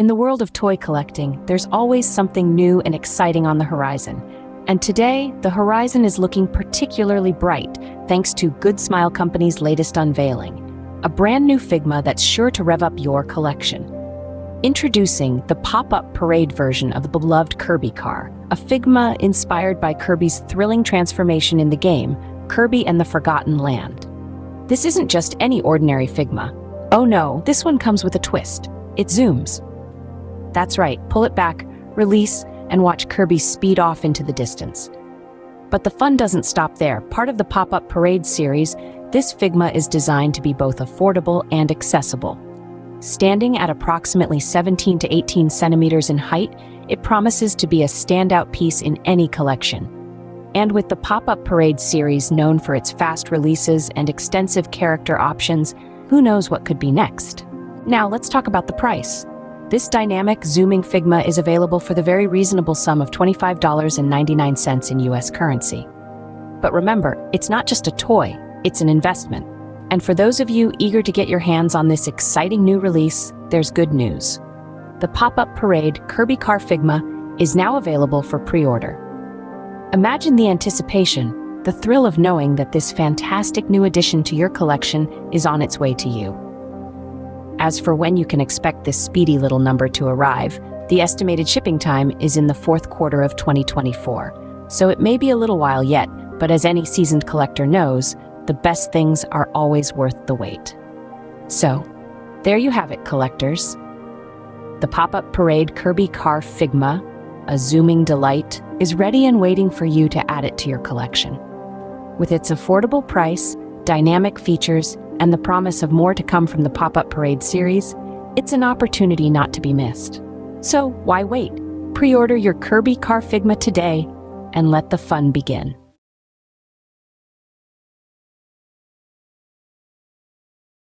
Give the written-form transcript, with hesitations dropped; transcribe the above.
In the world of toy collecting, there's always something new and exciting on the horizon. And today, the horizon is looking particularly bright thanks to Good Smile Company's latest unveiling, a brand new Figma that's sure to rev up your collection. Introducing the pop-up parade version of the beloved Kirby car, a Figma inspired by Kirby's thrilling transformation in the game, Kirby and the Forgotten Land. This isn't just any ordinary Figma. Oh no, this one comes with a twist. It zooms. That's right, pull it back, release, and watch Kirby speed off into the distance. But the fun doesn't stop there. Part of the pop-up parade series, this Figma is designed to be both affordable and accessible. Standing at approximately 17 to 18 centimeters in height, it promises to be a standout piece in any collection. And with the pop-up parade series known for its fast releases and extensive character options, who knows what could be next? Now let's talk about the price. This dynamic, zooming Figma is available for the very reasonable sum of $25.99 in US currency. But remember, it's not just a toy, it's an investment. And for those of you eager to get your hands on this exciting new release, there's good news. The pop-up parade Kirby Car Figma is now available for pre-order. Imagine the anticipation, the thrill of knowing that this fantastic new addition to your collection is on its way to you. As for when you can expect this speedy little number to arrive, the estimated shipping time is in the fourth quarter of 2024. So it may be a little while yet, but as any seasoned collector knows, the best things are always worth the wait. So, there you have it, collectors. The pop-up parade Kirby Car Figma, a zooming delight, is ready and waiting for you to add it to your collection. With its affordable price, dynamic features, and the promise of more to come from the pop-up parade series, it's an opportunity not to be missed. So why wait? Pre-order your Kirby Car Figma today and let the fun begin.